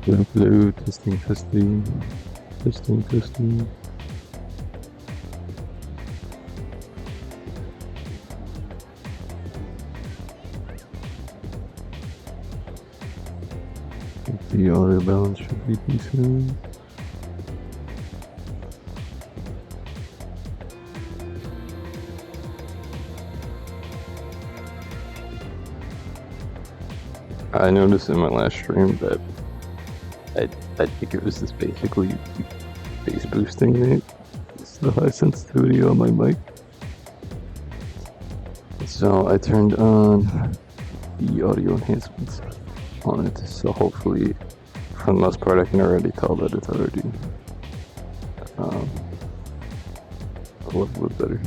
Hello, testing, testing, testing, testing. The audio balance should be decent. I noticed in my last stream that I think it was just basically bass boosting it. It's the high sensitivity on my mic. So I turned on the audio enhancements on it, so hopefully for the most part I can already tell that it's already a little bit better.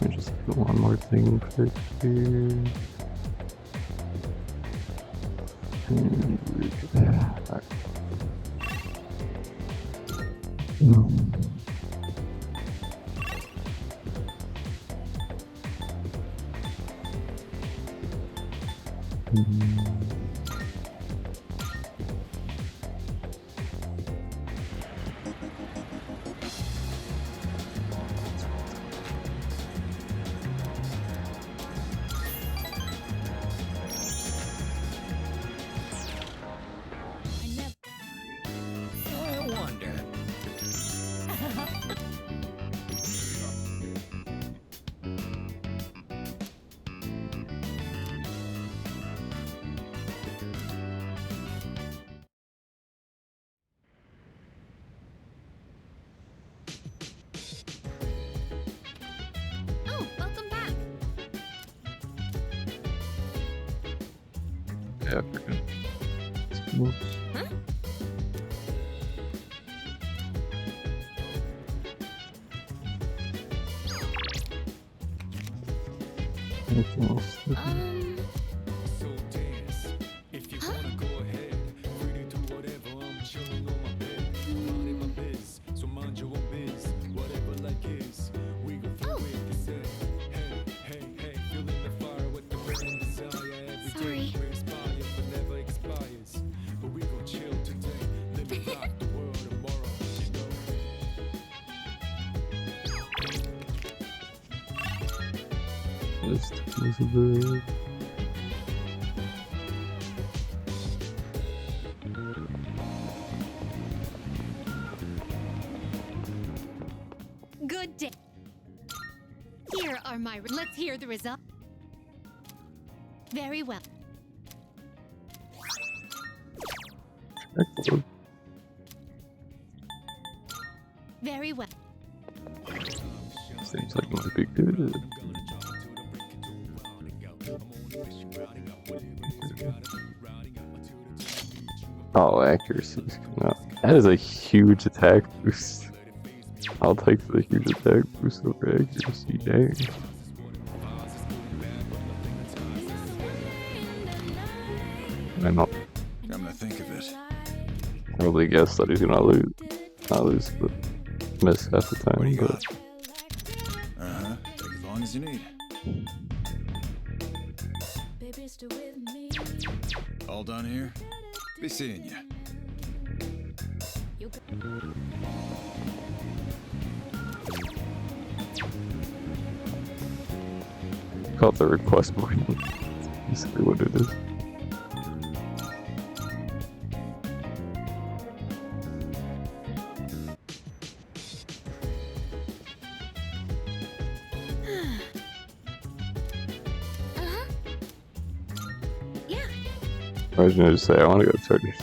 Let me just do one more thing quick here. And we're good. Alright. Yeah, we're good. Huh? Anything else? So dance. If you wanna go ahead, free to do whatever. I'm chilling on my bed. I'm minding my biz, so mind your own biz. Whatever like is, we go through it. They say, hey, hey, hey, feeling the fire with the burning desire. Every day we inspire, but never expires. But we gon' chill today, live and rock the world tomorrow. You know. Just a bit. Good day. Here are my. Let's hear the result. Very well. Excellent. Very well. Seems like my big dude. Oh, accuracy is coming up. That is a huge attack boost. I'll take the huge attack boost over accuracy. Dang. I know. Come to think of it. Probably guessed that he's gonna lose. Not lose, but miss half the time. What do you But got? Take as long as you need. All done here? Be seeing ya. call it the request button. That's basically what it is. I was gonna just say I want to go to Turkish.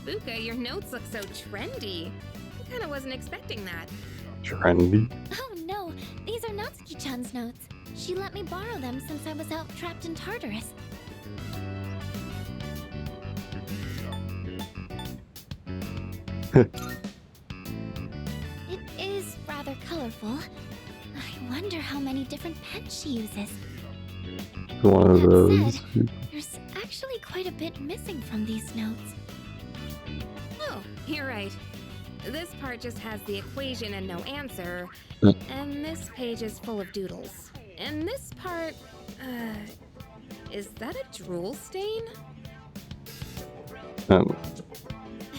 Buka, your notes look so trendy. I kinda wasn't expecting that. Trendy. Oh no, these are Natsuki-chan's notes. She let me borrow them since I was out trapped in Tartarus. It is rather colorful. I wonder how many different pens she uses. One of those. There's actually quite a bit missing from these notes. Oh, you're right. This part just has the equation and no answer. And this page is full of doodles. And this part, is that a drool stain? Um,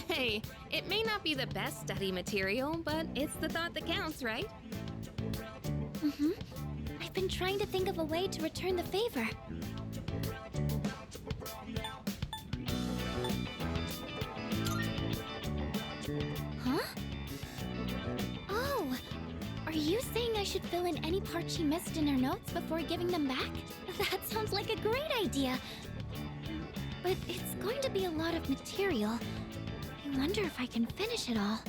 Hey, it may not be the best study material, but it's the thought that counts, right? Mm-hmm. I've been trying to think of a way to return the favor. Huh? Oh! Are you saying I should fill in any parts she missed in her notes before giving them back? That sounds like a great idea. But it's going to be a lot of material. I wonder if I can finish it all.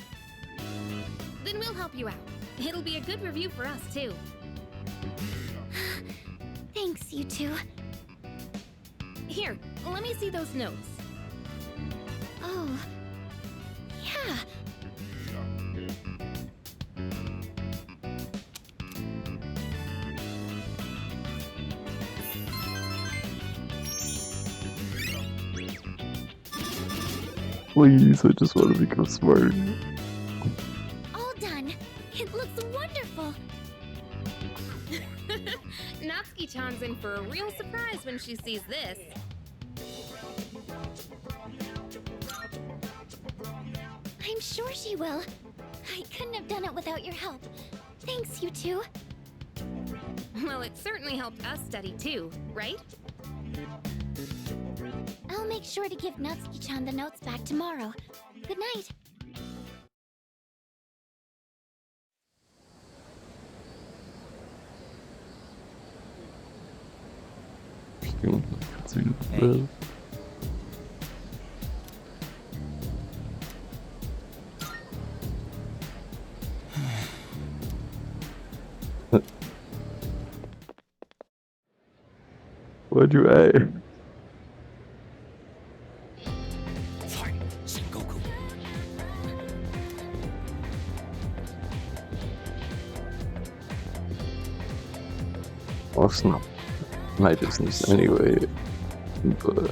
Then we'll help you out. It'll be a good review for us, too. Thanks, you two. Here, let me see those notes. Oh. Yeah. please, I just want to become smarter. All done. It looks wonderful. Natsuki-chan's in for a real surprise when she sees this. I'm sure she will. I couldn't have done it without your help. Thanks, you two. Well, it certainly helped us study too, right? I'll make sure to give Natsuki-chan the notes back tomorrow. Good night. Hey. What'd you add? Fight, Sengoku. Well, it's not my business anyway, but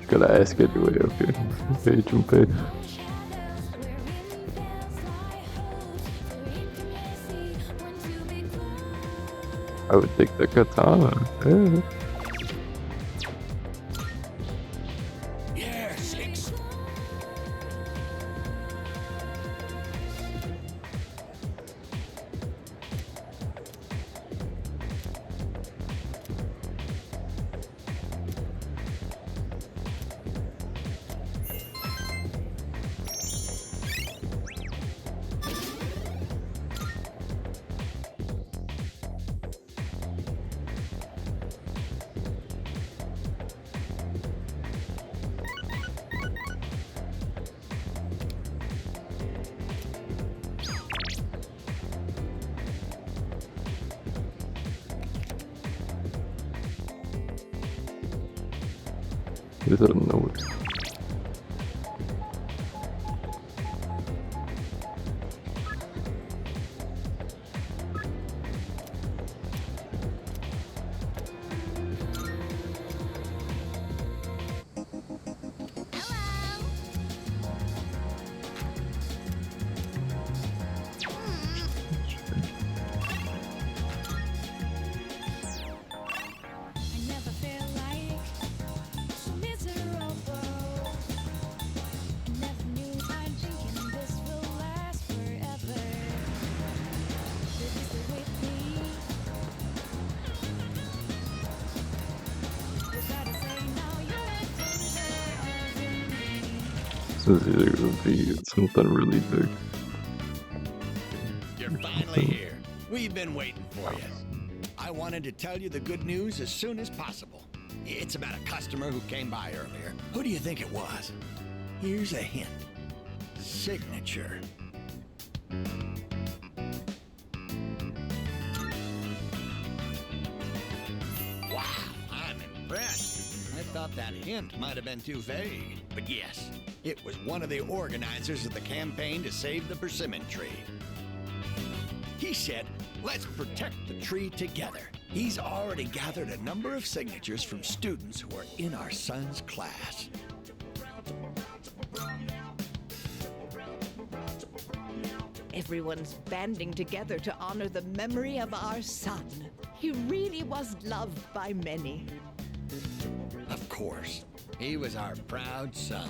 gotta ask anyway. Okay, okay, Junpei. I would take the katana. Yeah. Yeah, six. I don't know it. This is either gonna be something really big. You're finally here. We've been waiting for you. I wanted to tell you the good news as soon as possible. It's about a customer who came by earlier. Who do you think it was? Here's a hint. Signature. Wow, I'm impressed. I thought that hint might have been too vague. But yes, it was one of the organizers of the campaign to save the persimmon tree. He said, let's protect the tree together. He's already gathered a number of signatures from students who are in our son's class. Everyone's banding together to honor the memory of our son. He really was loved by many. Of course. He was our proud son.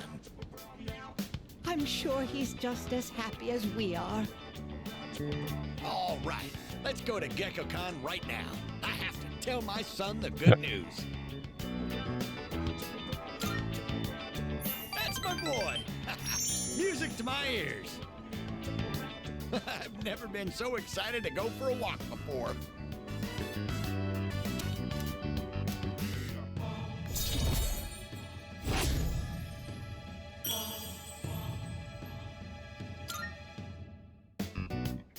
I'm sure he's just as happy as we are. All right, let's go to GeckoCon right now. I have to tell my son the good news. That's my boy. Music to my ears. I've never been so excited to go for a walk before.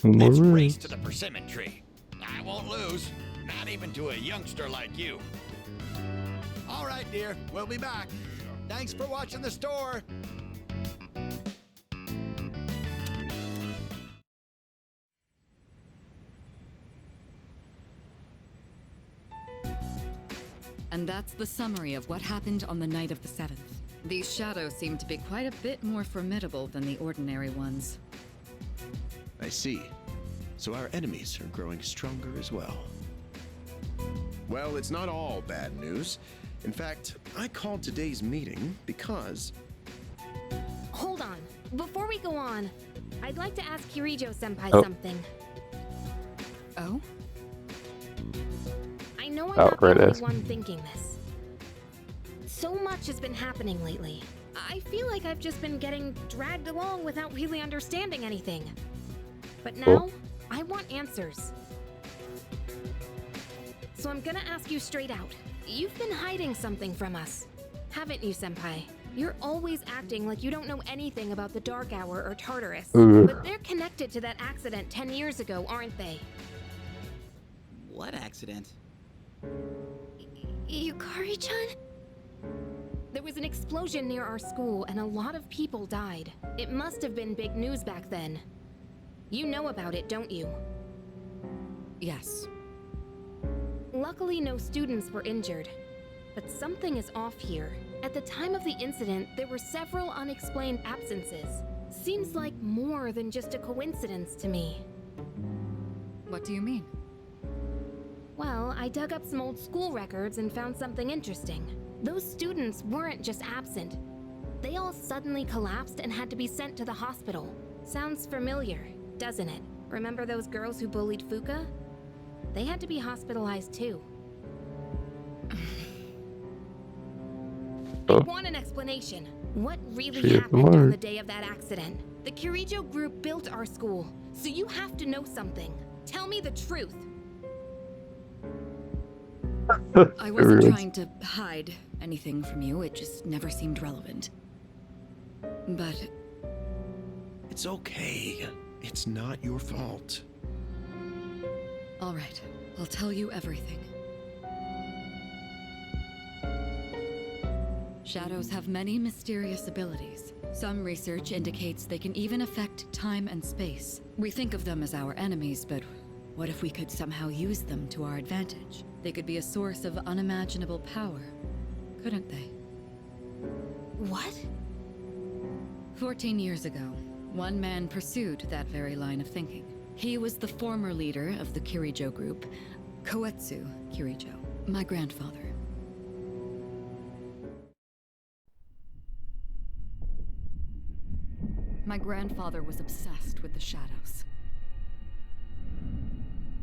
Let's race to the persimmon tree. I won't lose, not even to a youngster like you. All right, dear, we'll be back. Thanks for watching the store. And that's the summary of what happened on the night of the 7th. These shadows seem to be quite a bit more formidable than the ordinary ones. I see. So our enemies are growing stronger as well. Well, it's not all bad news. In fact, I called today's meeting because... Hold on. Before we go on, I'd like to ask Kirijo-senpai something. Oh? I know I'm not the only Outright one thinking this. So much has been happening lately. I feel like I've just been getting dragged along without really understanding anything. But now, I want answers. So I'm gonna ask you straight out. You've been hiding something from us, haven't you, Senpai? You're always acting like you don't know anything about the Dark Hour or Tartarus. But they're connected to that accident 10 years ago, aren't they? What accident? Yukari-chan? There was an explosion near our school and a lot of people died. It must have been big news back then. You know about it, don't you? Yes. Luckily, no students were injured. But something is off here. At the time of the incident, there were several unexplained absences. Seems like more than just a coincidence to me. What do you mean? Well, I dug up some old school records and found something interesting. Those students weren't just absent. They all suddenly collapsed and had to be sent to the hospital. Sounds familiar, doesn't it? Remember those girls who bullied Fuka? They had to be hospitalized too. I want an explanation. What really happened on the day of that accident? The Kirijo group built our school, so you have to know something. Tell me the truth. I wasn't trying to hide anything from you, it just never seemed relevant. But... It's okay. It's not your fault. all right, I'll tell you everything. Shadows have many mysterious abilities. Some research indicates they can even affect time and space. We think of them as our enemies, but what if we could somehow use them to our advantage? They could be a source of unimaginable power, couldn't they? What? 14 years ago, one man pursued that very line of thinking. He was the former leader of the Kirijo group, Koetsu Kirijo, my grandfather. My grandfather was obsessed with the shadows.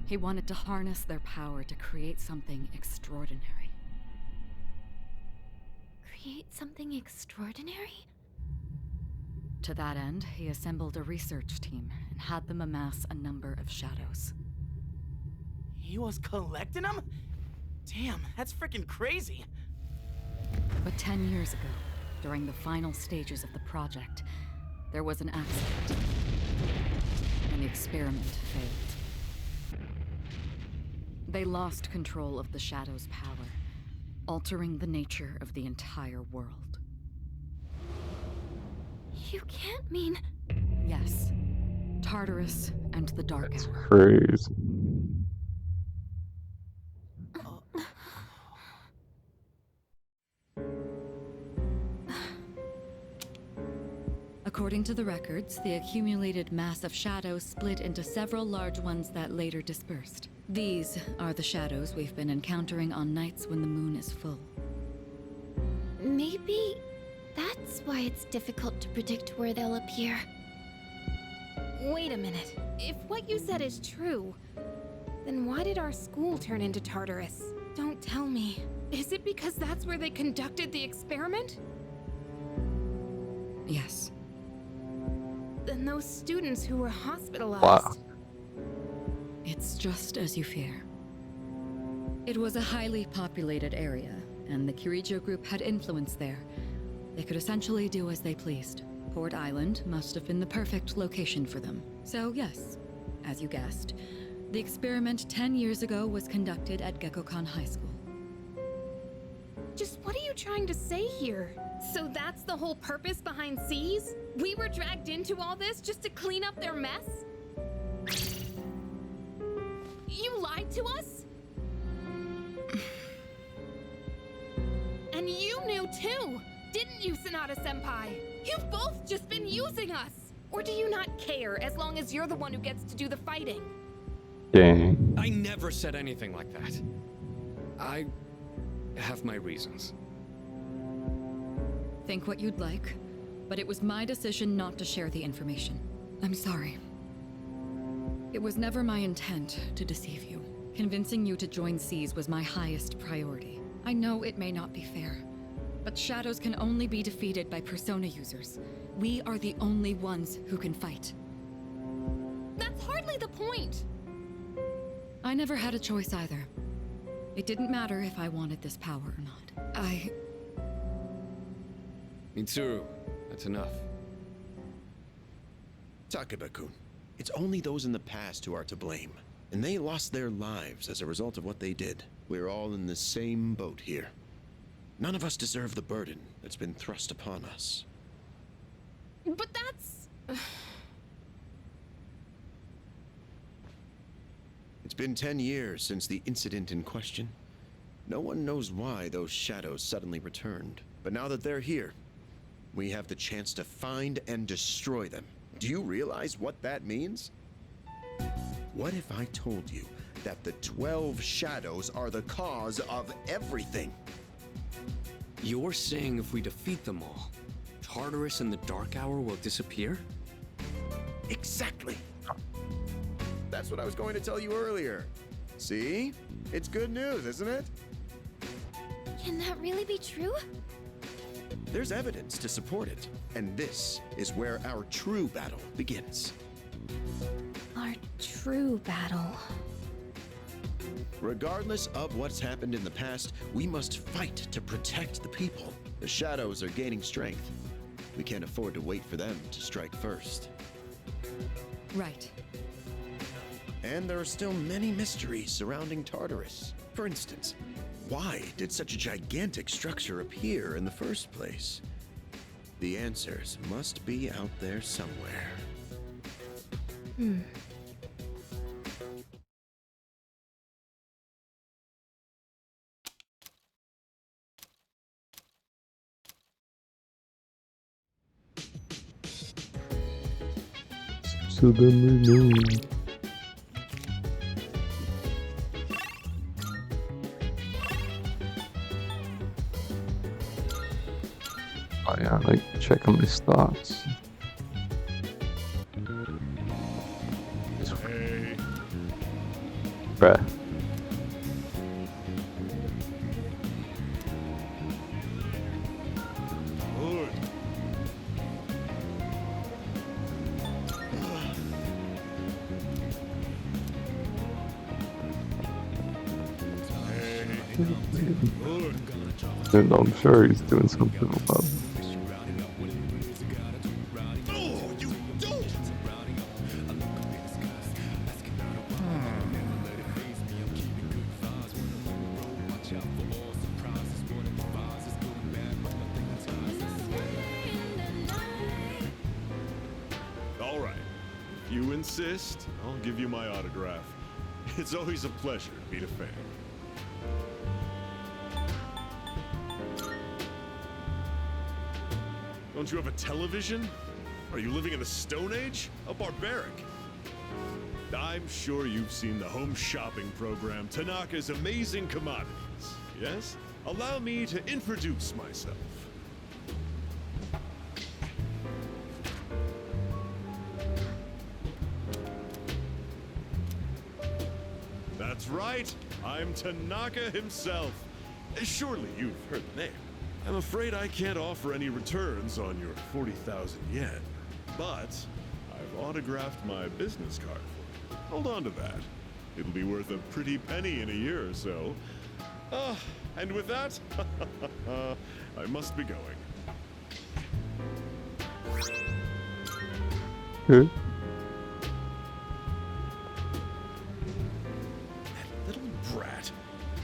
He wanted to harness their power to create something extraordinary. Create something extraordinary? To that end, he assembled a research team and had them amass a number of shadows. He was collecting them? Damn, that's freaking crazy. But 10 years ago, during the final stages of the project, there was an accident, and the experiment failed. They lost control of the Shadow's power, altering the nature of the entire world. You can't mean... Yes, Tartarus and the Dark That's Hour. crazy. According to the records, the accumulated mass of shadows split into several large ones that later dispersed. These are the shadows we've been encountering on nights when the moon is full. Maybe that's why it's difficult to predict where they'll appear. Wait a minute. If what you said is true, then why did our school turn into Tartarus? Don't tell me. Is it because that's where they conducted the experiment? Yes. Then those students who were hospitalized... Wow. It's just as you fear. It was a highly populated area, and the Kirijo group had influence there. They could essentially do as they pleased. Port Island must have been the perfect location for them. So yes, as you guessed, the experiment 10 years ago was conducted at Gekkokan High School. Just what are you trying to say here? So that's the whole purpose behind C's? We were dragged into all this just to clean up their mess? You lied to us? And you knew too, didn't you, Sanada-senpai? You've both just been using us! Or do you not care as long as you're the one who gets to do the fighting? Dang. I never said anything like that. I have my reasons. Think what you'd like, but it was my decision not to share the information. I'm sorry. It was never my intent to deceive you. Convincing you to join C's was my highest priority. I know it may not be fair, but shadows can only be defeated by persona users. We are the only ones who can fight. That's hardly the point! I never had a choice either. It didn't matter if I wanted this power or not. Mitsuru, that's enough. Takeba-kun, it's only those in the past who are to blame. And they lost their lives as a result of what they did. We're all in the same boat here. None of us deserve the burden that's been thrust upon us. But that's... It's been 10 years since the incident in question. No one knows why those shadows suddenly returned. But now that they're here, we have the chance to find and destroy them. Do you realize what that means? What if I told you that the 12 shadows are the cause of everything? You're saying if we defeat them all, Tartarus and the Dark Hour will disappear? Exactly. That's what I was going to tell you earlier. See? It's good news, isn't it? Can that really be true? There's evidence to support it. And this is where our true battle begins. Our true battle. Regardless of what's happened in the past, we must fight to protect the people. The shadows are gaining strength. We can't afford to wait for them to strike first. Right. And there are still many mysteries surrounding Tartarus. For instance, why did such a gigantic structure appear in the first place? The answers must be out there somewhere. So then we know. Oh yeah, like checking my stats. Hey. Bruh. Good. And I'm sure he's doing something about it. Oh, you don't! All right. If you insist, I'll give you my autograph. It's always a pleasure to meet a fan. Don't you have a television? Are you living in the Stone Age? How barbaric. I'm sure you've seen the home shopping program, Tanaka's Amazing Commodities. Yes? Allow me to introduce myself. That's right. I'm Tanaka himself. Surely you've heard the name. I'm afraid I can't offer any returns on your 40,000 yen, but I've autographed my business card for you. Hold on to that. It'll be worth a pretty penny in a year or so. And with that, I must be going. Okay. That little brat.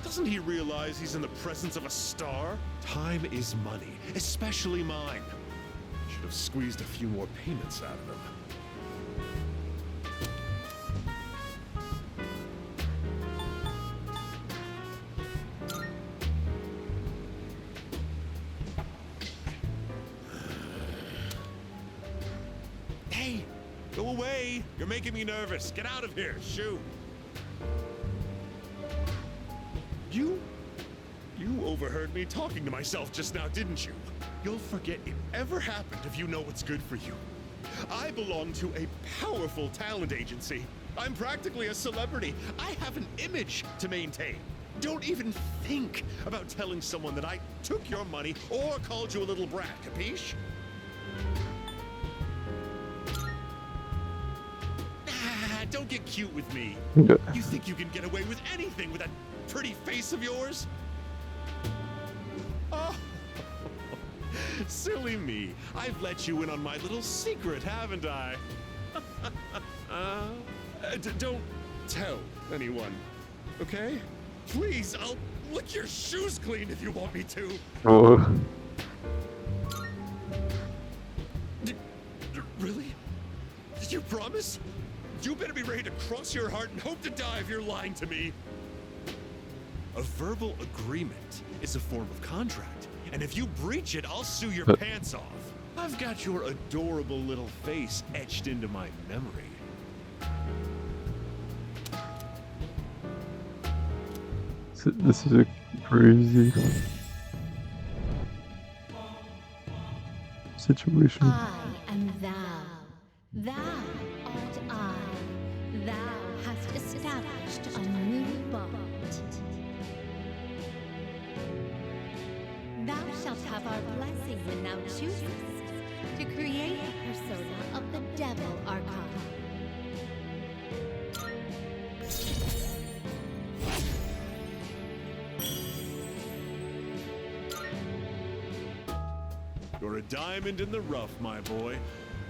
Doesn't he realize he's in the presence of a star? Time is money, especially mine. Should have squeezed a few more payments out of him. Hey, go away. You're making me nervous. Get out of here. Shoo. You overheard me talking to myself just now, didn't you? You'll forget it ever happened if you know what's good for you. I belong to a powerful talent agency. I'm practically a celebrity. I have an image to maintain. Don't even think about telling someone that I took your money or called you a little brat, capiche? Don't get cute with me. You think you can get away with anything with that pretty face of yours? Oh, silly me. I've let you in on my little secret, haven't I? Don't tell anyone, okay? Please, I'll lick your shoes clean if you want me to. Oh. Really? Did you promise? You better be ready to cross your heart and hope to die if you're lying to me. A verbal agreement is a form of contract, and if you breach it, I'll sue your pants off. I've got your adorable little face etched into my memory. This is a crazy situation. I am thou. Thou art I. Thou hast established a new bond. Thou shalt have our blessing when thou choosest to create the persona of the Devil Archon. You're a diamond in the rough, my boy.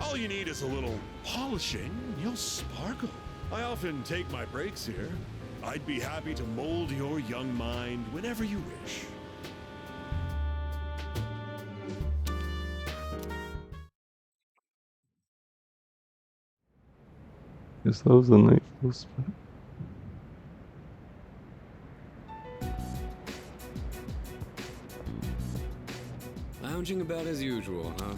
All you need is a little polishing, and you'll sparkle. I often take my breaks here. I'd be happy to mold your young mind whenever you wish. Guess that was the night we'll spend. Lounging about as usual, huh?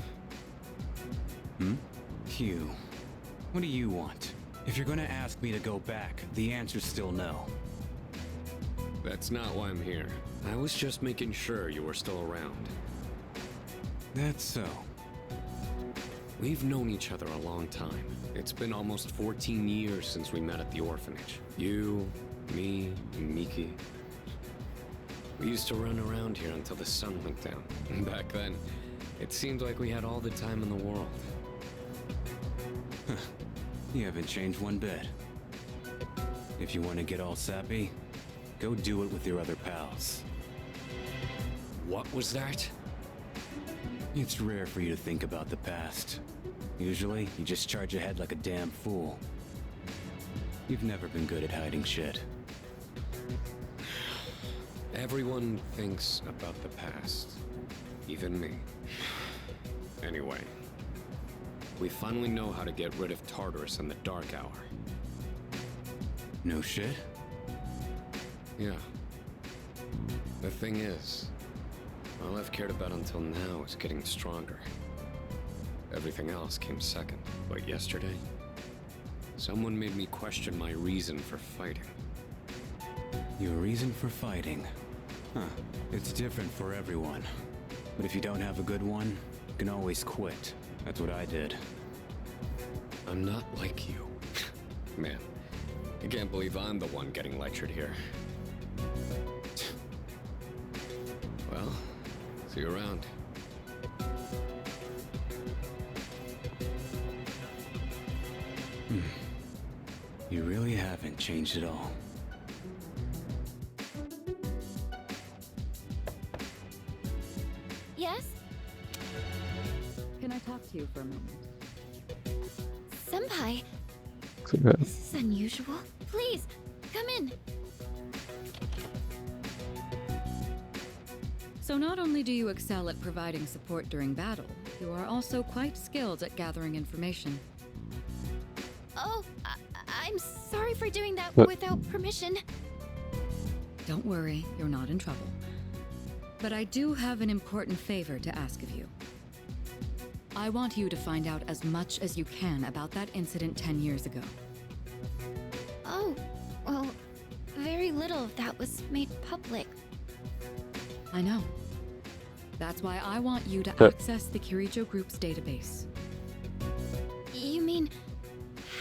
Hugh, what do you want? If you're gonna ask me to go back, the answer's still no. That's not why I'm here. I was just making sure you were still around. That's so. We've known each other a long time. It's been almost 14 years since we met at the orphanage. You, me, and Miki. We used to run around here until the sun went down. Back then, it seemed like we had all the time in the world. You haven't changed one bit. If you want to get all sappy, go do it with your other pals. What was that? It's rare for you to think about the past. Usually, you just charge ahead like a damn fool. You've never been good at hiding shit. Everyone thinks about the past. Even me. Anyway. We finally know how to get rid of Tartarus in the Dark Hour. No shit? Yeah. The thing is, all I've cared about until now is getting stronger. Everything else came second. But yesterday, someone made me question my reason for fighting. Your reason for fighting? Huh. It's different for everyone. But if you don't have a good one, you can always quit. That's what I did. I'm not like you. Man, I can't believe I'm the one getting lectured here. Well, see you around. You really haven't changed at all. Yes? Can I talk to you for a moment? Senpai, So bad. this is unusual. Please, come in. So not only do you excel at providing support during battle, you are also quite skilled at gathering information. Oh, I'm sorry for doing that What? without permission. Don't worry, you're not in trouble. But I do have an important favor to ask of you. I want you to find out as much as you can about that incident 10 years ago. Oh, well, very little of that was made public. I know. That's why I want you to access the Kirijo Group's database. You mean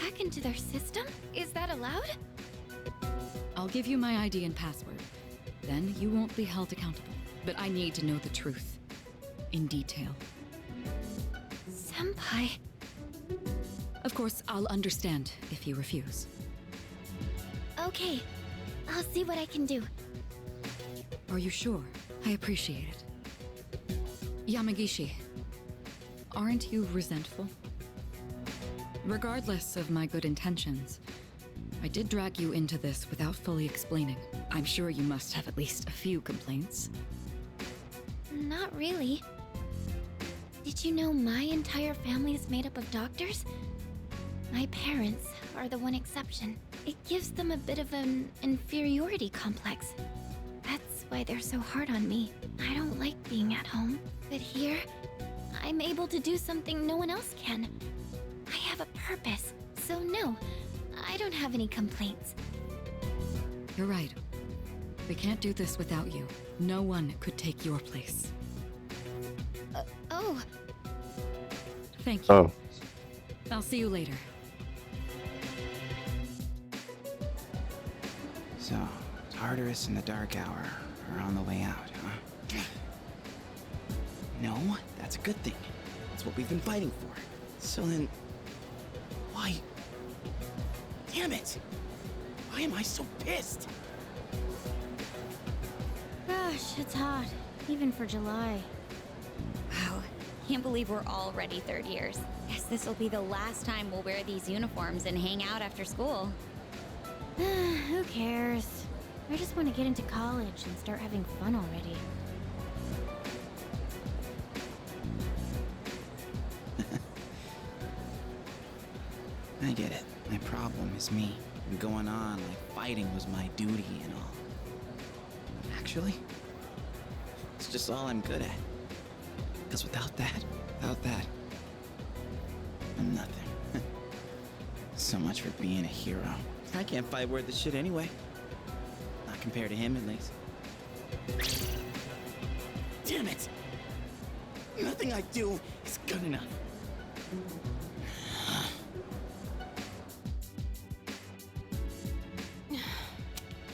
hack into their system? Is that allowed? I'll give you my ID and password. Then you won't be held accountable. But I need to know the truth. In detail. Senpai. Of course, I'll understand if you refuse. Okay, I'll see what I can do. Are you sure? I appreciate it. Yamagishi, aren't you resentful? Regardless of my good intentions, I did drag you into this without fully explaining. I'm sure you must have at least a few complaints. Not really. Did you know my entire family is made up of doctors? My parents are the one exception. It gives them a bit of an inferiority complex. That's why they're so hard on me. I don't like being at home. But here, I'm able to do something no one else can. I have a purpose, so no, I don't have any complaints. You're right. We can't do this without you. No one could take your place. Oh, Thank you. Oh, I'll see you later. So, Tartarus and the Dark Hour are on the way out, huh? No, that's a good thing. That's what we've been fighting for. So then, why? Damn it! Why am I so pissed? gosh, it's hot. Even for July. Wow, can't believe we're already third years. Guess this will be the last time we'll wear these uniforms and hang out after school. Who cares? I just want to get into college and start having fun already. I get it. My problem is me. And going on like fighting was my duty and all. Actually, it's just all I'm good at. Because without that, I'm nothing. So much for being a hero. I can't fight worth the shit anyway. Not compared to him, at least. Damn it! Nothing I do is good enough.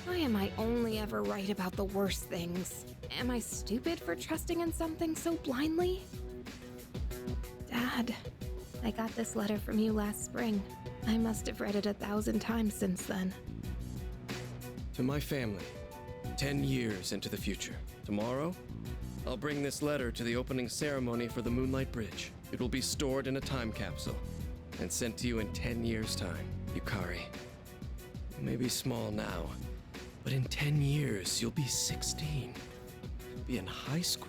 Why am I only ever right about the worst things? Am I stupid for trusting in something so blindly? Dad, I got this letter from you last spring. I must have read it 1,000 times since then. To my family, 10 years into the future. Tomorrow, I'll bring this letter to the opening ceremony for the Moonlight Bridge. It will be stored in a time capsule and sent to you in 10 years' time. Yukari, you may be small now, but in 10 years, you'll be 16. Be in high school.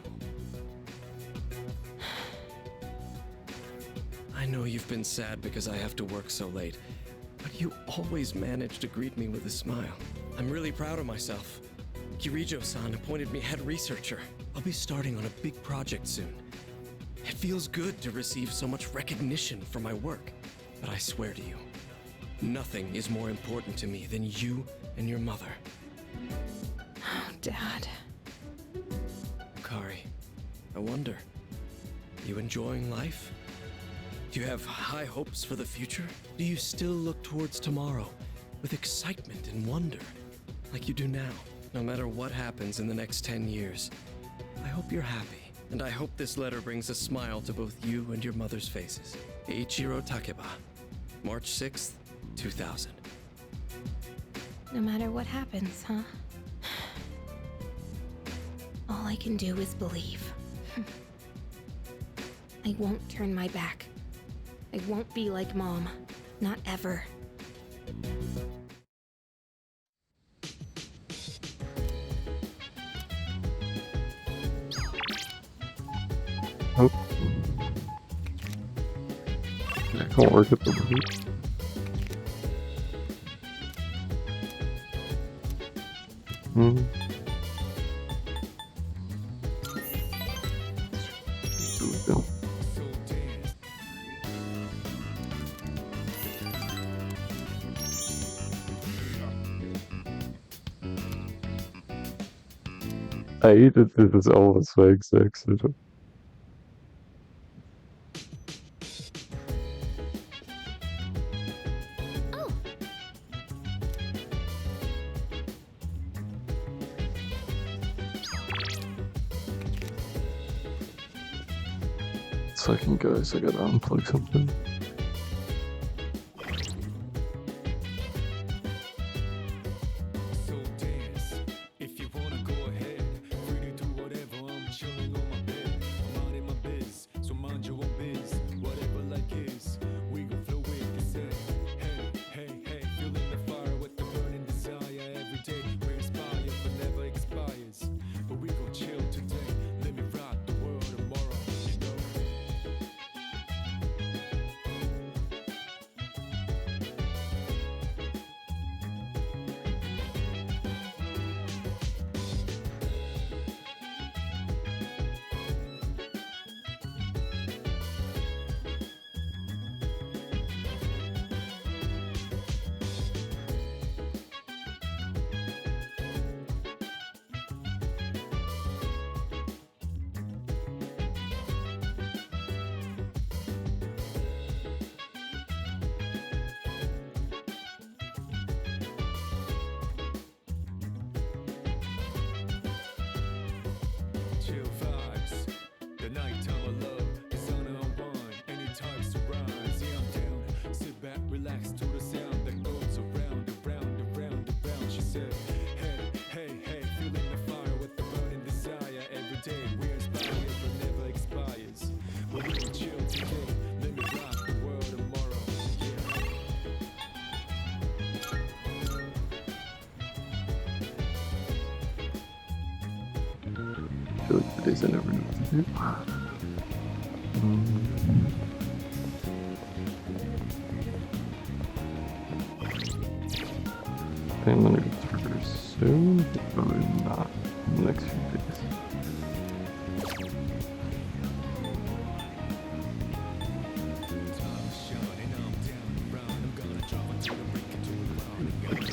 I know you've been sad because I have to work so late, but you always manage to greet me with a smile. I'm really proud of myself. Kirijo-san appointed me head researcher. I'll be starting on a big project soon. It feels good to receive so much recognition for my work, but I swear to you, nothing is more important to me than you and your mother. Oh, Dad. Yukari, I wonder, you enjoying life? Do you have high hopes for the future? Do you still look towards tomorrow with excitement and wonder, like you do now. No matter what happens in the next 10 years, I hope you're happy, and I hope this letter brings a smile to both you and your mother's faces. Eiichiro Takeba, March 6th, 2000. No matter what happens, huh? All I can do is believe. I won't turn my back. I won't be like Mom. Not ever. Oh. I can't work at the booth. Hmm. Here we go. I hate that this is almost my exact setup. Second, guys, I gotta unplug something. Chill vibes, the nighttime of love, the sun unwind, anytime surprise. Yeah, I'm down. Sit back, relax to the sound that goes around, around, around, around. She said, hey, hey, hey, feeling the fire with the burning desire. Every day we're inspired, but never expires. But we can chill today. Let me rock the world tomorrow. I feel like the days I never knew what to do. I'm gonna get through soon, but probably not in the next few days.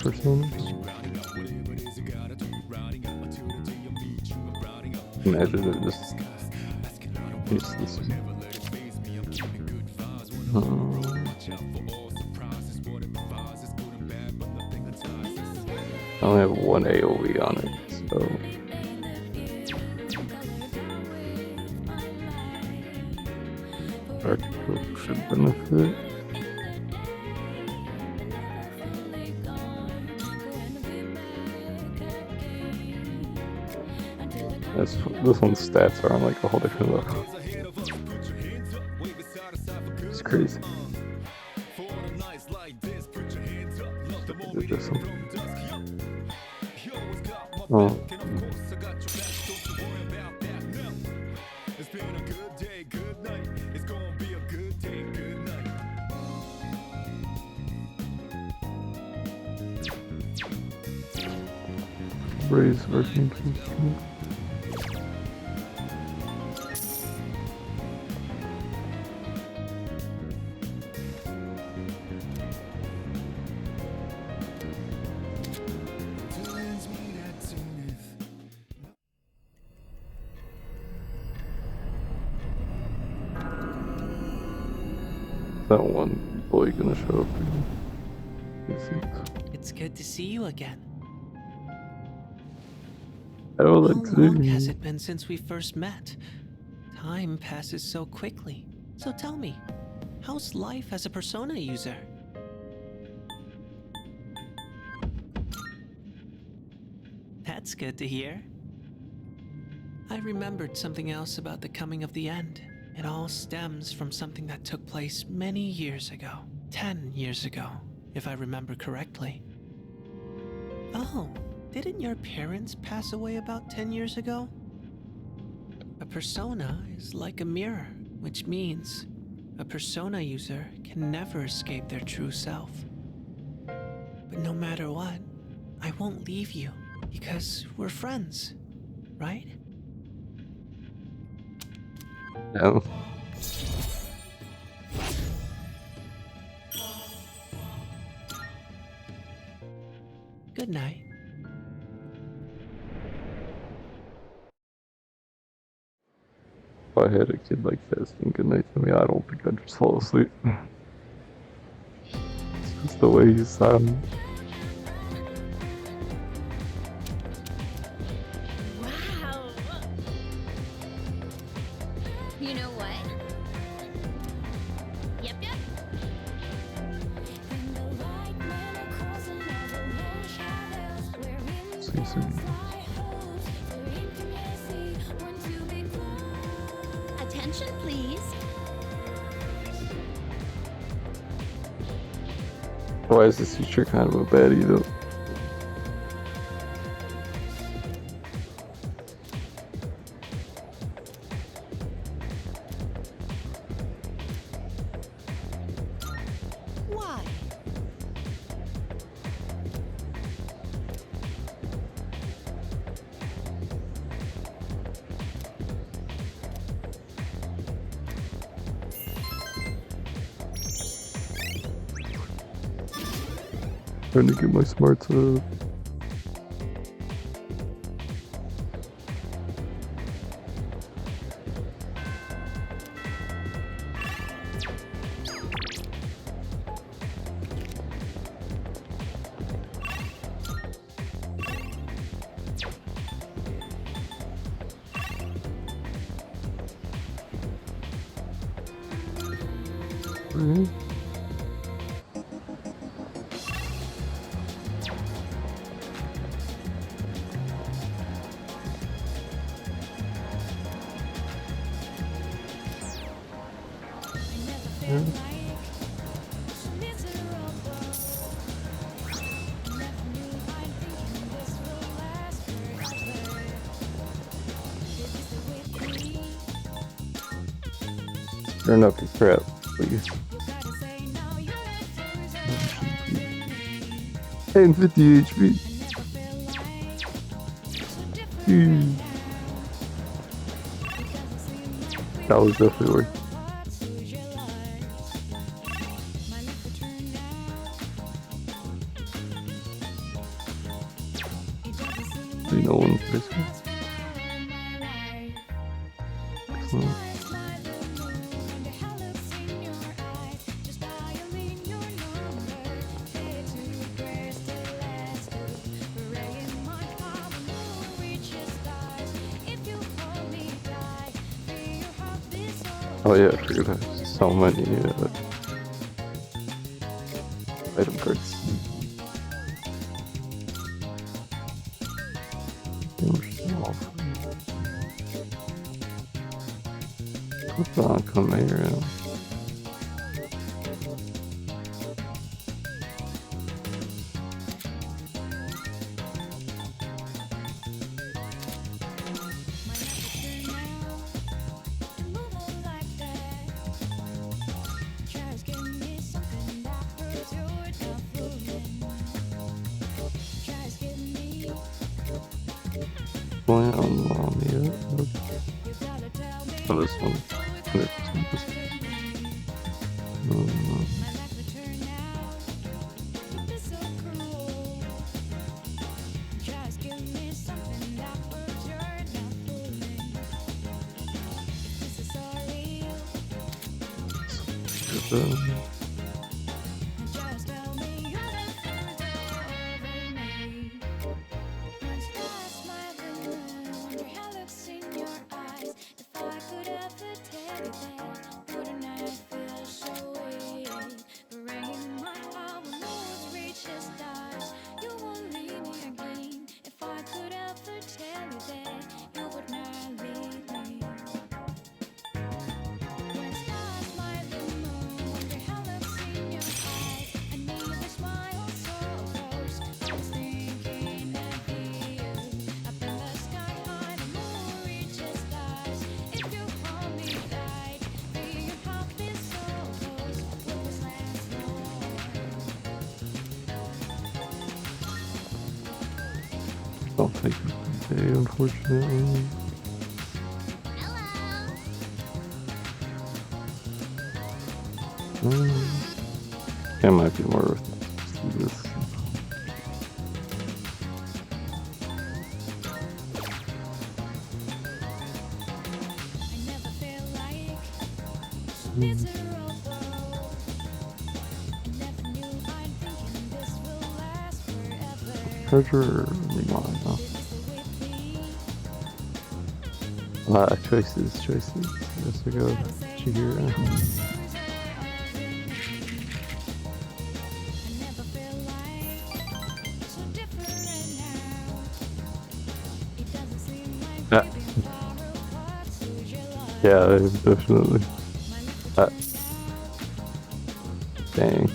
Person. Imagine it just useless. I only have one AoE on it, so Dark Cloak should benefit. This one's stats are on like a whole different level. It's crazy. Did this one. Oh. Raise working. That one boy gonna show up again. It's good to see you again. I don't like How long saying has it been since we first met? Time passes so quickly. So tell me, how's life as a Persona user? That's good to hear. I remembered something else about the coming of the end. It all stems from something that took place many years ago. 10 years ago, if I remember correctly. Oh, didn't your parents pass away about 10 years ago? A persona is like a mirror, which means a persona user can never escape their true self. But no matter what, I won't leave you because we're friends, right? No. Good night. If I had a kid like that saying goodnight to me, I don't think I'd just fall asleep. It's just the way he sounds. Wow. You know what? Yep, yep. See, Attention, please. Why is this teacher kind of a baddie though? Why? Trying to get my smarts up. Mhm. Yeah. Turn up your crap, please. 1050 HP. That was definitely worth it. You know one for this one? Excellent. Oh yeah, I forgot I have so many item cards. What's on? Come here. Point on mommy. Oh, this one. 100% this one. I can say, unfortunately. That might be more worth it. Let's do this. Treasure or Limon? Choices. Yes, we go. Chihira. Ah. Yeah, definitely. Dang.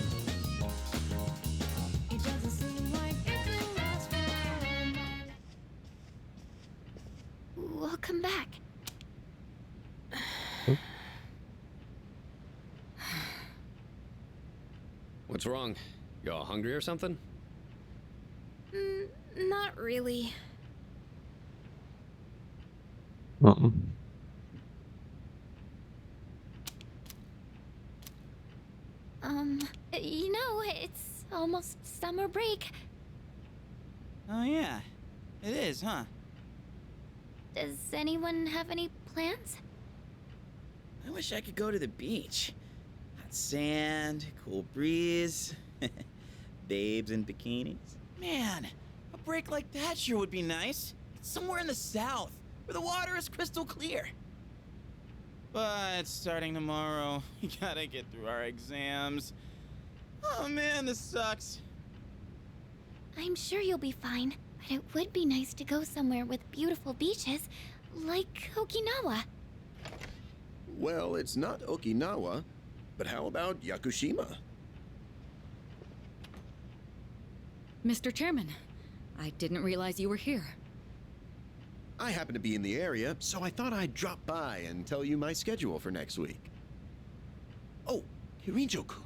Welcome back. What's wrong? You all hungry or something? Not really. You know, it's almost summer break. Oh yeah, it is, huh? Does anyone have any plans? I wish I could go to the beach. Hot sand, cool breeze, babes in bikinis. Man, a break like that sure would be nice. Somewhere in the south, where the water is crystal clear. But starting tomorrow, we gotta get through our exams. Oh man, this sucks. I'm sure you'll be fine, but it would be nice to go somewhere with beautiful beaches, like Okinawa. Well, it's not Okinawa, but how about Yakushima? Mr. Chairman, I didn't realize you were here. I happen to be in the area, so I thought I'd drop by and tell you my schedule for next week. Oh, Hirijo-kun,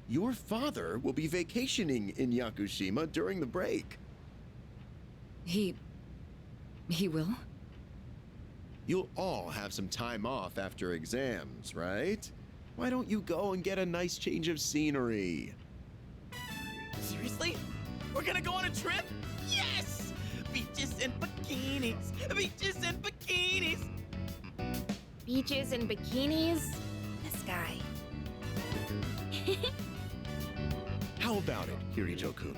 your father will be vacationing in Yakushima during the break. He will? You'll all have some time off after exams, right? Why don't you go and get a nice change of scenery? Seriously? We're gonna go on a trip? Yes! Beaches and bikinis! Beaches and bikinis! Beaches and bikinis? This guy. How about it, Hirijo-kun?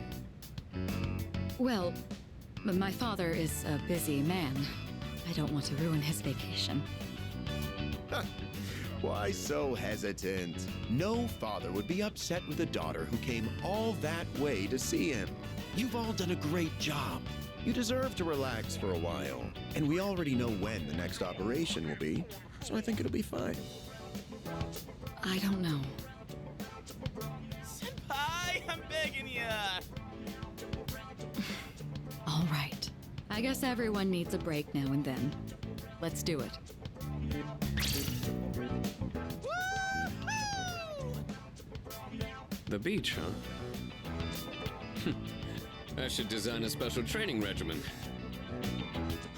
Well, my father is a busy man. I don't want to ruin his vacation. Why so hesitant? No father would be upset with a daughter who came all that way to see him. You've all done a great job. You deserve to relax for a while. And we already know when the next operation will be, so I think it'll be fine. I don't know. Senpai, I'm begging ya! All right. I guess everyone needs a break now and then. Let's do it. The beach, huh? I should design a special training regimen.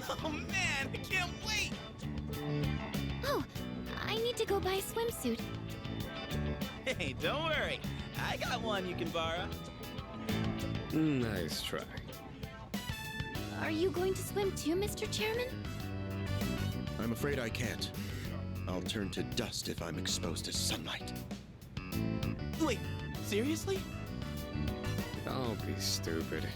Oh man, I can't wait! Oh, I need to go buy a swimsuit. Hey, don't worry. I got one you can borrow. Nice try. Are you going to swim too, Mr. Chairman? I'm afraid I can't. I'll turn to dust if I'm exposed to sunlight. Wait, seriously? Don't be stupid.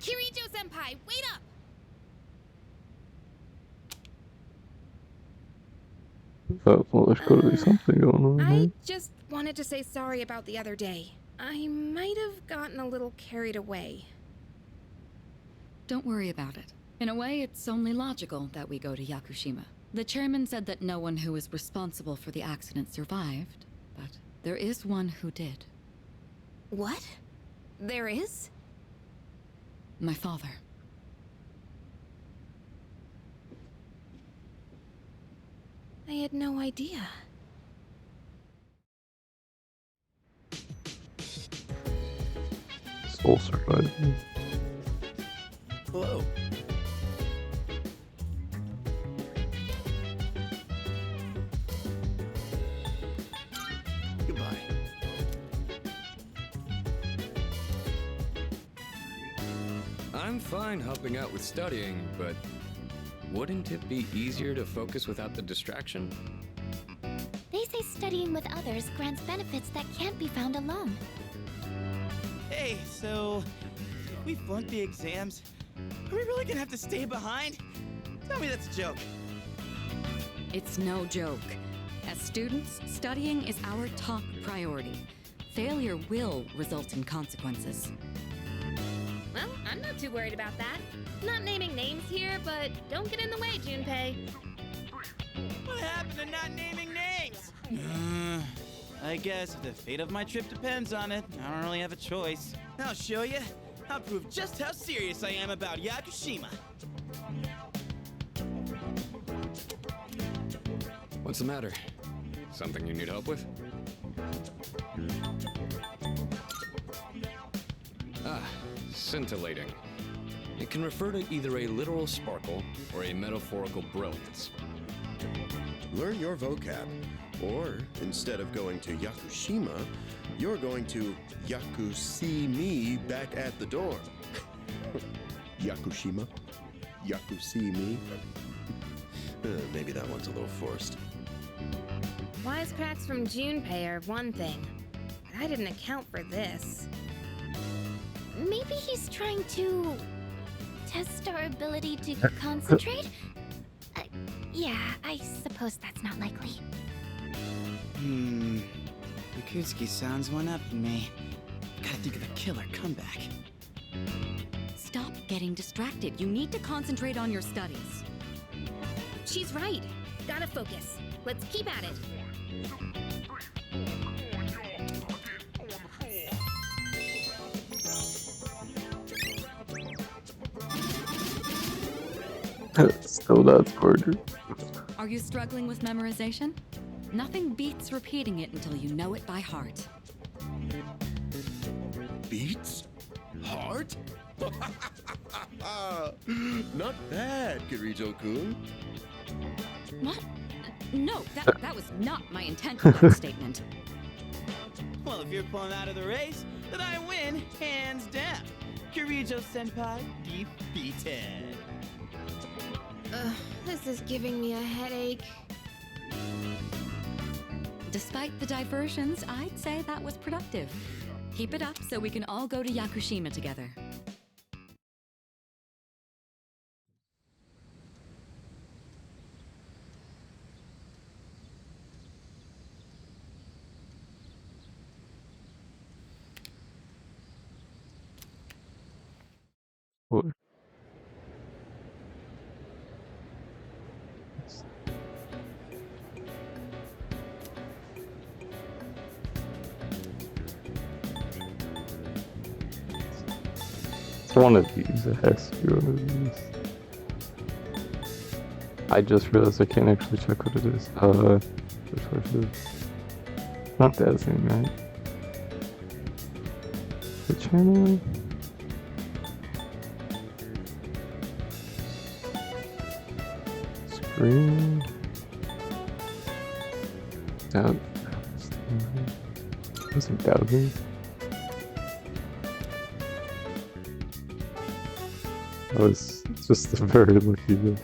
Kirijo-senpai, wait up! Well, there's gotta be something going on, I right? just wanted to say sorry about the other day. I might have gotten a little carried away. Don't worry about it. In a way, it's only logical that we go to Yakushima. The chairman said that no one who was responsible for the accident survived, but there is one who did. What? There is? My father. I had no idea. Soul survival. Hello. Goodbye. I'm fine helping out with studying, but wouldn't it be easier to focus without the distraction? They say studying with others grants benefits that can't be found alone. Hey, so if we flunk the exams, are we really gonna have to stay behind? Tell me that's a joke. It's no joke. As students, studying is our top priority. Failure will result in consequences. Well, I'm not too worried about that. Not naming names here, but don't get in the way, Junpei. What happened to not naming names? I guess if the fate of my trip depends on it, I don't really have a choice. I'll show you. I'll prove just how serious I am about Yakushima. What's the matter? Something you need help with? Ah, scintillating. It can refer to either a literal sparkle or a metaphorical brilliance. Learn your vocab. Or, instead of going to Yakushima, you're going to Yaku-see me back at the dorm. Yakushima? Yaku-see me? Maybe that one's a little forced. Wisecracks from Junpei are one thing, but I didn't account for this. Maybe he's trying to test our ability to concentrate? Yeah, I suppose that's not likely. Yakutsuki sounds one up in me. Gotta think of a killer comeback. Stop getting distracted. You need to concentrate on your studies. She's right. Gotta focus. Let's keep at it. Still not harder. Are you struggling with memorization? Nothing beats repeating it until you know it by heart. Beats? Heart? Not bad, Kirijo-kun. What? No, that was not my intent of that statement. Well, if you're pulling out of the race, then I win, hands down. Kirijo-senpai defeated. This is giving me a headache. Despite the diversions, I'd say that was productive. Keep it up so we can all go to Yakushima together. What? It's one of these. It has to be one of these. I just realized I can't actually check what it is. Resources. Not dazzling, right? The channel. Screen. Doubt. Wasn't doubting. I was just very lucky there.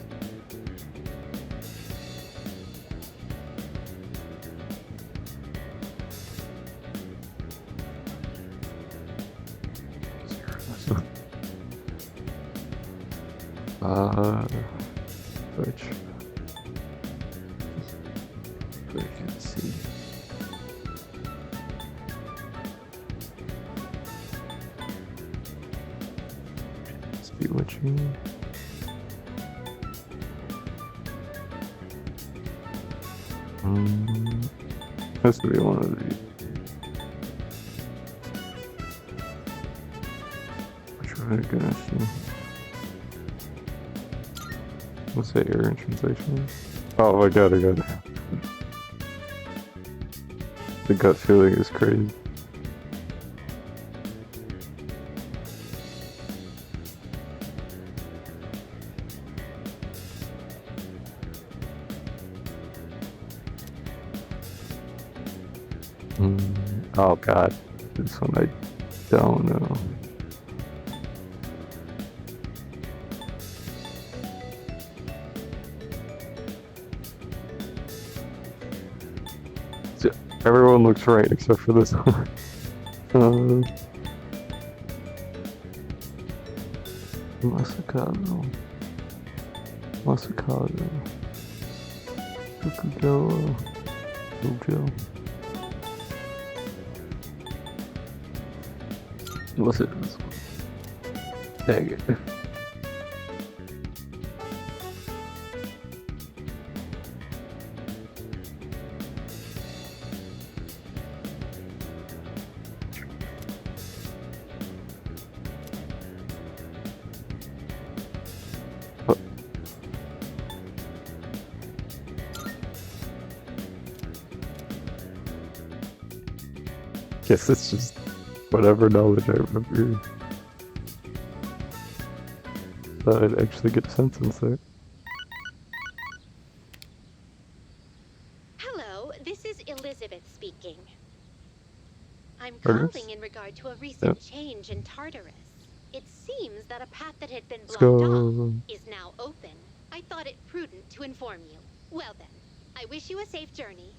Which I can't see. Bewitching. Has to be one of these. Which one are you gonna see? What's that error in translation? Oh my god, I got it. The gut feeling is crazy. Oh god, this one I don't know. Everyone looks right except for this one. Masakado. Fukugawa. Jojo. Unless it is. Dang it. Guess it's just whatever knowledge I remember. Thought I'd actually get a sentence there. Hello, this is Elizabeth speaking. I'm Tartarus? calling in regard to a recent change in Tartarus. It seems that a path that had been Let's blocked go. off is now open. I thought it prudent to inform you. Well then, I wish you a safe journey.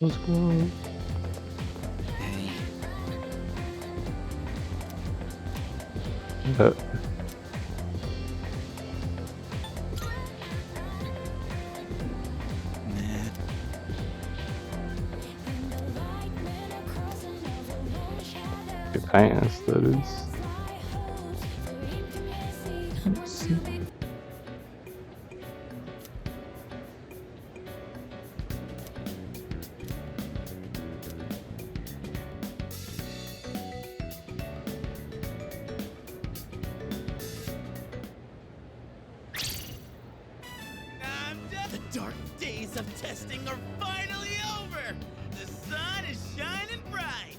Let's go. Hey. Good ass, that is. Let's see. The dark days of testing are finally over! The sun is shining bright!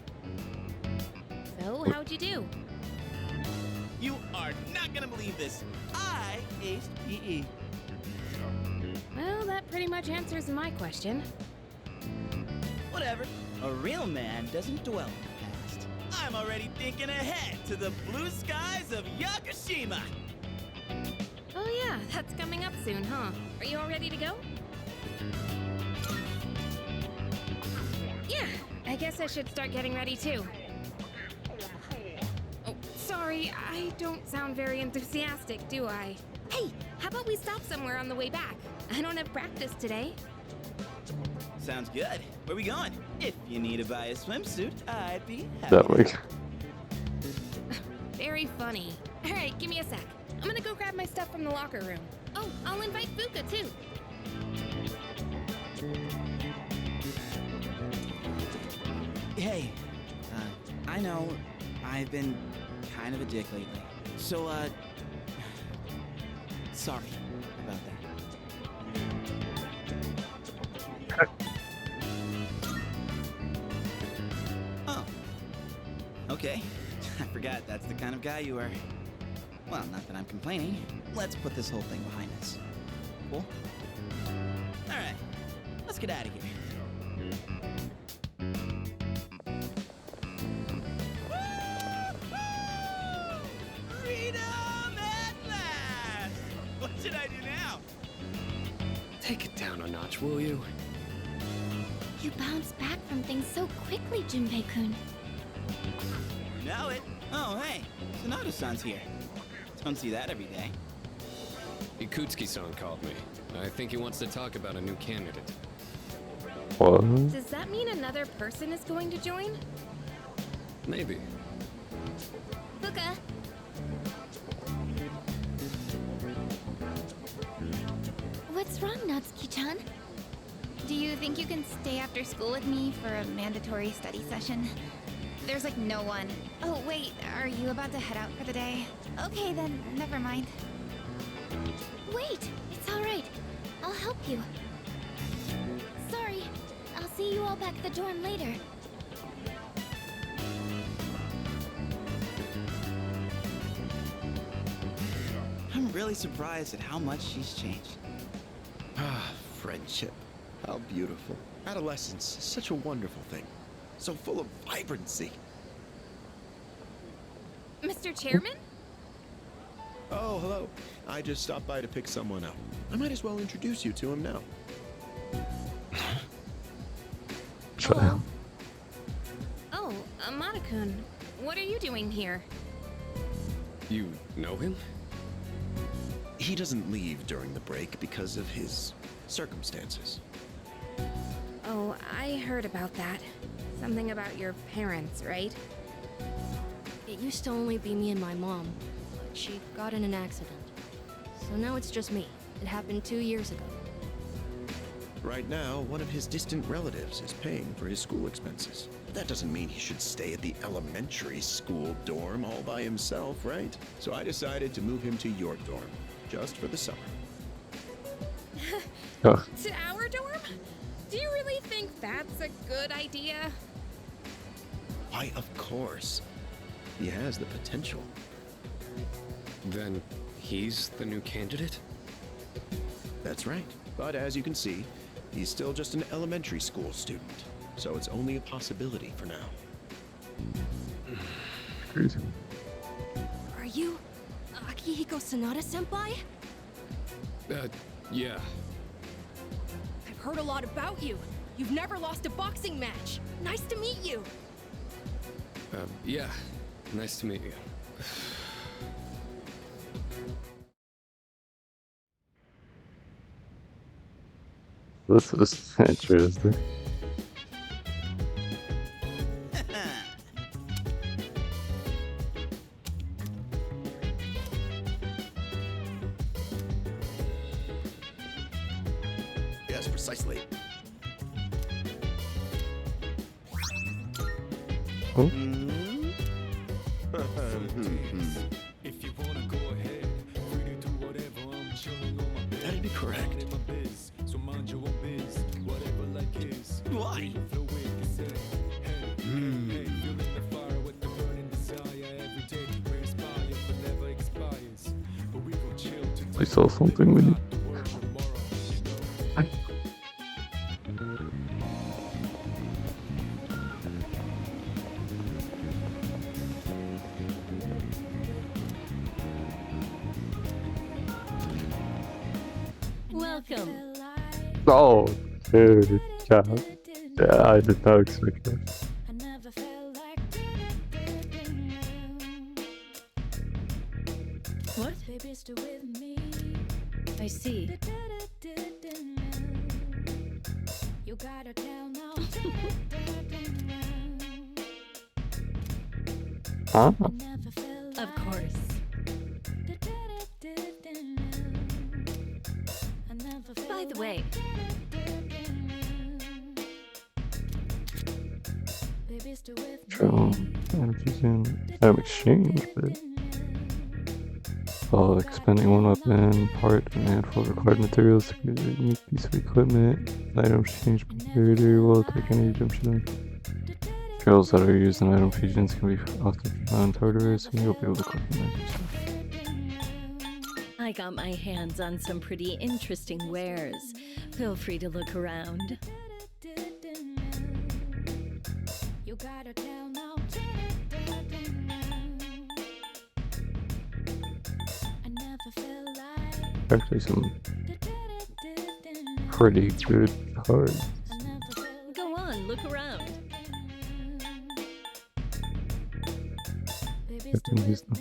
So, how'd you do? You are not gonna believe this. I aced PE. Well, that pretty much answers my question. Whatever. A real man doesn't dwell in the past. I'm already thinking ahead to the blue skies of Yakushima! Oh yeah, that's coming up soon, huh? Are you all ready to go? Yeah, I guess I should start getting ready too. Oh, sorry, I don't sound very enthusiastic, do I? Hey, how about we stop somewhere on the way back? I don't have practice today. Sounds good. Where we going? If you need to buy a swimsuit, I'd be happy. That way. Very funny. All right, give me a sec. I'm gonna go grab my stuff from the locker room. Oh, I'll invite Fuka too. Hey, I know I've been kind of a dick lately. So, sorry about that. Oh. Okay. I forgot that's the kind of guy you are. Well, not that I'm complaining. Let's put this whole thing behind us. Cool? Alright. Let's get out of here. Freedom at last! What should I do now? Take it down a notch, will you? You bounce back from things so quickly, Junpei-kun. You know it. Oh, hey. Sonoda-san's here. Don't see that every day. Ikutsuki-san called me. I think he wants to talk about a new candidate. What? Does that mean another person is going to join? Maybe. Fuka. What's wrong, Natsuki-chan? Do you think you can stay after school with me for a mandatory study session? There's like no one. Oh, wait, are you about to head out for the day? Okay, then, never mind. Wait, it's all right. I'll help you. Sorry, I'll see you all back at the dorm later. I'm really surprised at how much she's changed. Ah, friendship. How beautiful. Adolescence is such a wonderful thing. So full of vibrancy. Mr. Chairman? Oh, hello. I just stopped by to pick someone up. I might as well introduce you to him now. Hello. Oh, Amada-kun, what are you doing here? You know him? He doesn't leave during the break because of his circumstances. Oh, I heard about that. Something about your parents, right? It used to only be me and my mom, but she got in an accident. So now it's just me. It happened 2 years ago. Right now, one of his distant relatives is paying for his school expenses. But that doesn't mean he should stay at the elementary school dorm all by himself, right? So I decided to move him to your dorm, just for the summer. To our dorm? Do you really think that's a good idea? Why, of course. He has the potential. Then he's the new candidate? That's right. But as you can see, he's still just an elementary school student. So it's only a possibility for now. Crazy. Are you Akihiko Sanada-senpai? Yeah. I've heard a lot about you. You've never lost a boxing match. Nice to meet you. Yeah. Nice to meet you. This is interesting. Yes, precisely. Oh. If you wanna go ahead, free to do whatever. I'm chilling on my bed. That'd be correct. My biz, so mind your own biz. Whatever like is. Why? Fluid, they say. Hey, hey, feeling the fire with the burning desire every day. Raise fire, but never expires. But we gon' chill to I saw something with you. Welcome. Oh, dude, job. Yeah, I did not expect that. What? I see. Huh? Of course. By the way, So, item exchange, but expending one weapon, part, and a handful of required materials to create a unique piece of equipment. Item exchange computer will take any redemption. Materials that are used in item fusions can be often found in Tartarus, and you'll be able to collect them yourself. I got my hands on some pretty interesting wares. Feel free to look around. Actually, some pretty good cards. Go on, look around. I can use them.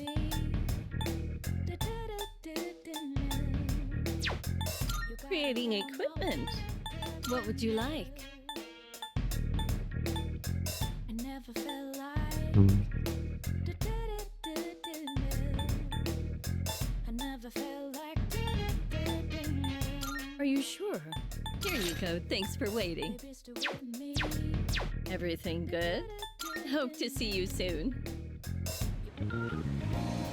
Creating equipment. What would you like? Are you sure? Here you go. Thanks for waiting. Everything good? Hope to see you soon.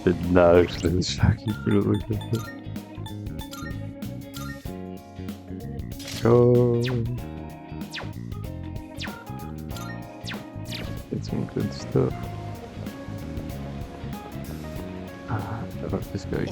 Did not expect this shocking for to look like that. Go. Get some good stuff. How about this guy?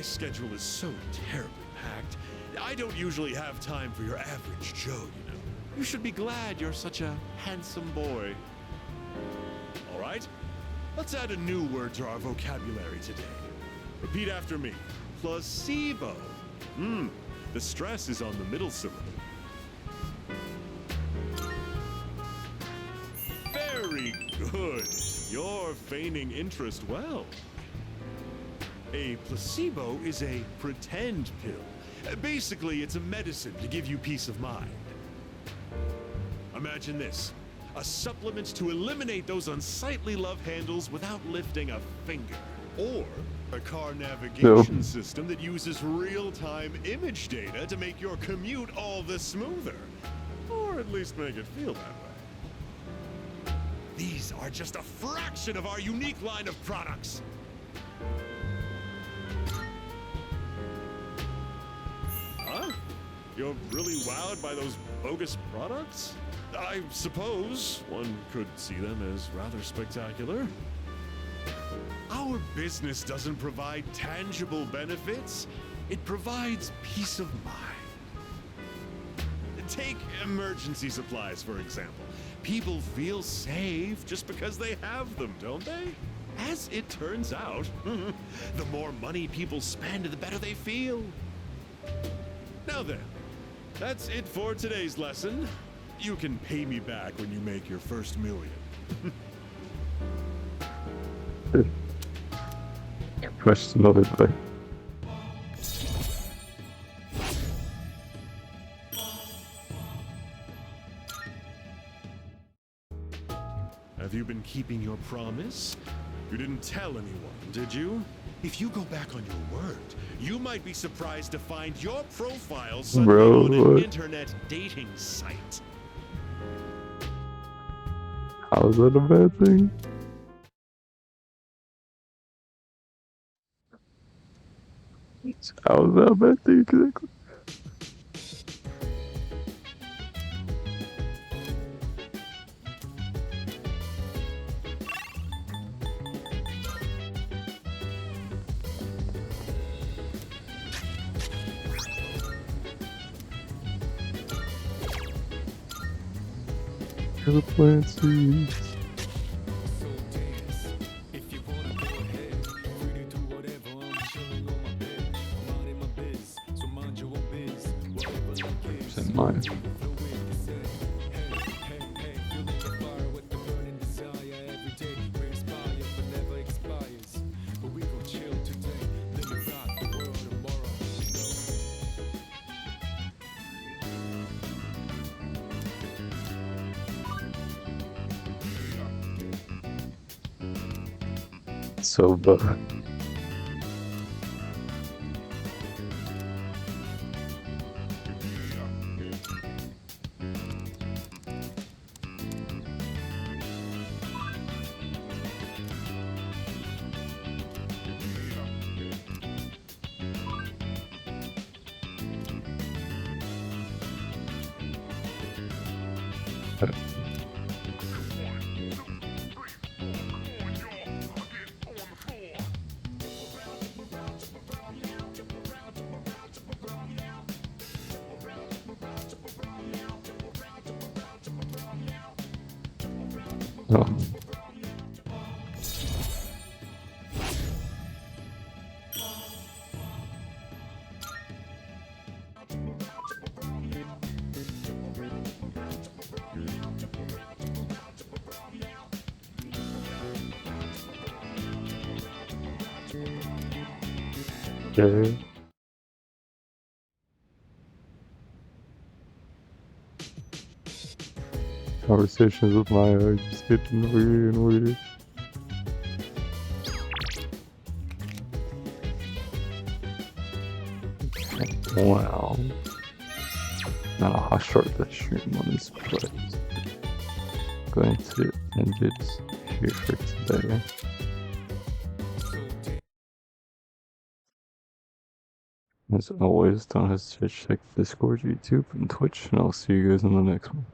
schedule is so terribly packed. I don't usually have time for your average Joe, you know. You should be glad you're such a handsome boy. All right, let's add a new word to our vocabulary today. Repeat after me. Placebo. The stress is on the middle syllable. Very good. You're feigning interest well. A placebo is a pretend pill. Basically, it's a medicine to give you peace of mind. Imagine this. A supplement to eliminate those unsightly love handles without lifting a finger. Or a car navigation system that uses real-time image data to make your commute all the smoother. Or at least make it feel that way. These are just a fraction of our unique line of products. Huh? You're really wowed by those bogus products? I suppose one could see them as rather spectacular. Our business doesn't provide tangible benefits. It provides peace of mind. Take emergency supplies, for example. People feel safe just because they have them, don't they? As it turns out, the more money people spend, the better they feel. Now then, that's it for today's lesson. You can pay me back when you make your first million. Question of it, but have you been keeping your promise? You didn't tell anyone, did you? If you go back on your word, you might be surprised to find your profile suddenly on an internet dating site. How is that a bad thing? How is that a bad thing exactly? The plant seeds. Mine. So, but no. Okay. Conversations with Maya just getting weirder and weirder. Wow. Not how short the stream was, but going to end it here for today. As always, don't hesitate to check Discord, YouTube, and Twitch, and I'll see you guys in the next one.